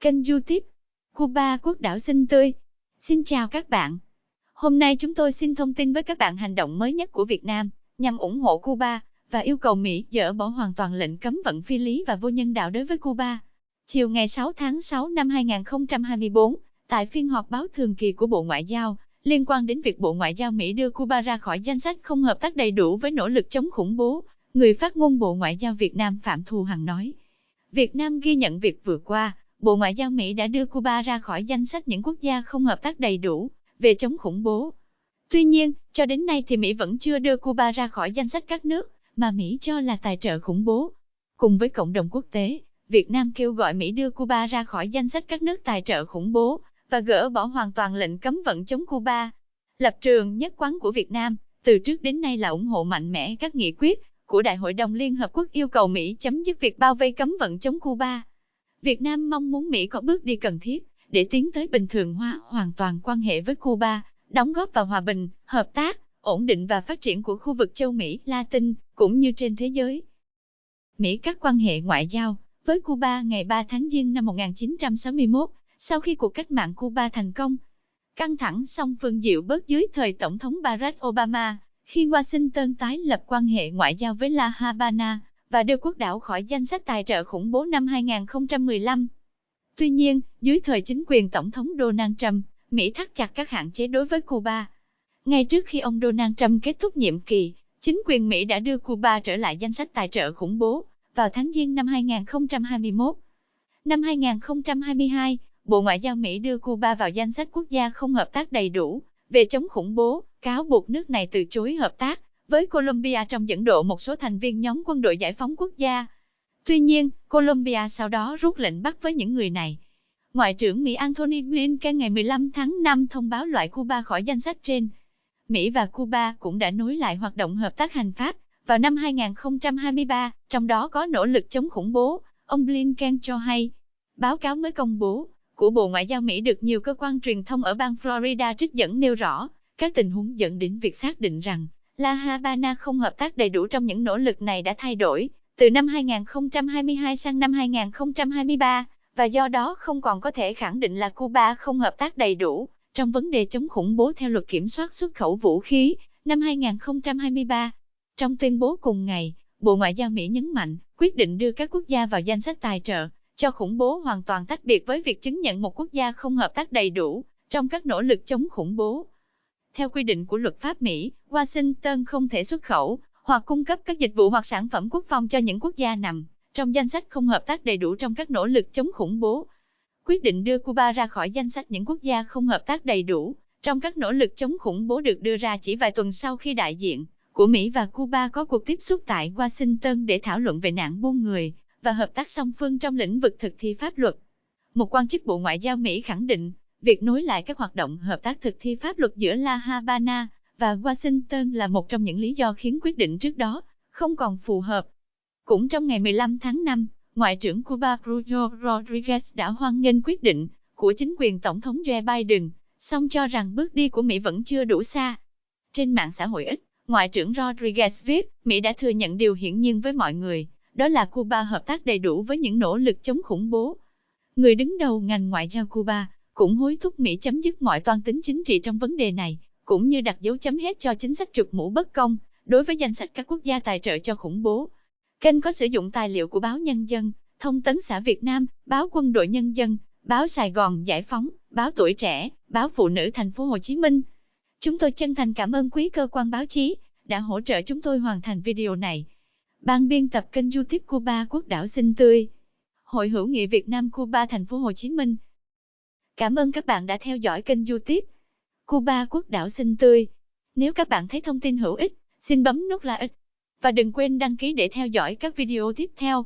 kênh YouTube Cuba Quốc đảo xinh tươi. Xin chào các bạn. Hôm nay chúng tôi xin thông tin với các bạn hành động mới nhất của Việt Nam nhằm ủng hộ Cuba và yêu cầu Mỹ dỡ bỏ hoàn toàn lệnh cấm vận phi lý và vô nhân đạo đối với Cuba. Chiều ngày 6 tháng 6 năm 2024, tại phiên họp báo thường kỳ của Bộ Ngoại giao, liên quan đến việc Bộ Ngoại giao Mỹ đưa Cuba ra khỏi danh sách không hợp tác đầy đủ với nỗ lực chống khủng bố, người phát ngôn Bộ Ngoại giao Việt Nam Phạm Thu Hằng nói, Việt Nam ghi nhận việc vừa qua, Bộ Ngoại giao Mỹ đã đưa Cuba ra khỏi danh sách những quốc gia không hợp tác đầy đủ về chống khủng bố. Tuy nhiên, cho đến nay thì Mỹ vẫn chưa đưa Cuba ra khỏi danh sách các nước mà Mỹ cho là tài trợ khủng bố. Cùng với cộng đồng quốc tế, Việt Nam kêu gọi Mỹ đưa Cuba ra khỏi danh sách các nước tài trợ khủng bố và gỡ bỏ hoàn toàn lệnh cấm vận chống Cuba. Lập trường nhất quán của Việt Nam từ trước đến nay là ủng hộ mạnh mẽ các nghị quyết của Đại hội đồng Liên Hợp Quốc yêu cầu Mỹ chấm dứt việc bao vây cấm vận chống Cuba. Việt Nam mong muốn Mỹ có bước đi cần thiết để tiến tới bình thường hóa hoàn toàn quan hệ với Cuba, đóng góp vào hòa bình, hợp tác, ổn định và phát triển của khu vực châu Mỹ, Latin, cũng như trên thế giới. Mỹ cắt quan hệ ngoại giao với Cuba ngày 3 tháng Giêng năm 1961, sau khi cuộc cách mạng Cuba thành công. Căng thẳng song phương dịu bớt dưới thời Tổng thống Barack Obama, khi Washington tái lập quan hệ ngoại giao với La Habana và đưa quốc đảo khỏi danh sách tài trợ khủng bố năm 2015. Tuy nhiên, dưới thời chính quyền Tổng thống Donald Trump, Mỹ thắt chặt các hạn chế đối với Cuba. Ngay trước khi ông Donald Trump kết thúc nhiệm kỳ, chính quyền Mỹ đã đưa Cuba trở lại danh sách tài trợ khủng bố vào tháng Giêng năm 2021. Năm 2022, Bộ Ngoại giao Mỹ đưa Cuba vào danh sách quốc gia không hợp tác đầy đủ về chống khủng bố, cáo buộc nước này từ chối hợp tác với Colombia trong dẫn độ một số thành viên nhóm quân đội giải phóng quốc gia. Tuy nhiên, Colombia sau đó rút lệnh bắt với những người này. Ngoại trưởng Mỹ Antony Blinken ngày 15 tháng 5 thông báo loại Cuba khỏi danh sách trên. Mỹ và Cuba cũng đã nối lại hoạt động hợp tác hành pháp vào năm 2023, trong đó có nỗ lực chống khủng bố, ông Blinken cho hay. Báo cáo mới công bố của Bộ Ngoại giao Mỹ được nhiều cơ quan truyền thông ở bang Florida trích dẫn nêu rõ các tình huống dẫn đến việc xác định rằng La Habana không hợp tác đầy đủ trong những nỗ lực này đã thay đổi từ năm 2022 sang năm 2023, và do đó không còn có thể khẳng định là Cuba không hợp tác đầy đủ trong vấn đề chống khủng bố theo luật kiểm soát xuất khẩu vũ khí năm 2023. Trong tuyên bố cùng ngày, Bộ Ngoại giao Mỹ nhấn mạnh quyết định đưa các quốc gia vào danh sách tài trợ cho khủng bố hoàn toàn tách biệt với việc chứng nhận một quốc gia không hợp tác đầy đủ trong các nỗ lực chống khủng bố. Theo quy định của luật pháp Mỹ, Washington không thể xuất khẩu hoặc cung cấp các dịch vụ hoặc sản phẩm quốc phòng cho những quốc gia nằm trong danh sách không hợp tác đầy đủ trong các nỗ lực chống khủng bố. Quyết định đưa Cuba ra khỏi danh sách những quốc gia không hợp tác đầy đủ trong các nỗ lực chống khủng bố được đưa ra chỉ vài tuần sau khi đại diện của Mỹ và Cuba có cuộc tiếp xúc tại Washington để thảo luận về nạn buôn người và hợp tác song phương trong lĩnh vực thực thi pháp luật. Một quan chức Bộ Ngoại giao Mỹ khẳng định, việc nối lại các hoạt động hợp tác thực thi pháp luật giữa La Habana và Washington là một trong những lý do khiến quyết định trước đó không còn phù hợp. Cũng trong ngày 15 tháng 5, Ngoại trưởng Cuba Bruno Rodriguez đã hoan nghênh quyết định của chính quyền Tổng thống Joe Biden, song cho rằng bước đi của Mỹ vẫn chưa đủ xa. Trên mạng xã hội X, Ngoại trưởng Rodriguez viết, Mỹ đã thừa nhận điều hiển nhiên với mọi người, đó là Cuba hợp tác đầy đủ với những nỗ lực chống khủng bố. Người đứng đầu ngành ngoại giao Cuba cũng hối thúc Mỹ chấm dứt mọi toan tính chính trị trong vấn đề này, cũng như đặt dấu chấm hết cho chính sách chụp mũ bất công đối với danh sách các quốc gia tài trợ cho khủng bố. Kênh có sử dụng tài liệu của báo Nhân dân, Thông tấn xã Việt Nam, báo Quân đội Nhân dân, báo Sài Gòn Giải phóng, báo Tuổi Trẻ, báo Phụ nữ Thành phố Hồ Chí Minh. Chúng tôi chân thành cảm ơn quý cơ quan báo chí đã hỗ trợ chúng tôi hoàn thành video này. Ban biên tập kênh YouTube Cuba Quốc đảo xinh tươi. Hội hữu nghị Việt Nam Cuba Thành phố Hồ Chí Minh. Cảm ơn các bạn đã theo dõi kênh YouTube Cuba Quốc đảo xinh tươi. Nếu các bạn thấy thông tin hữu ích, xin bấm nút like và đừng quên đăng ký để theo dõi các video tiếp theo.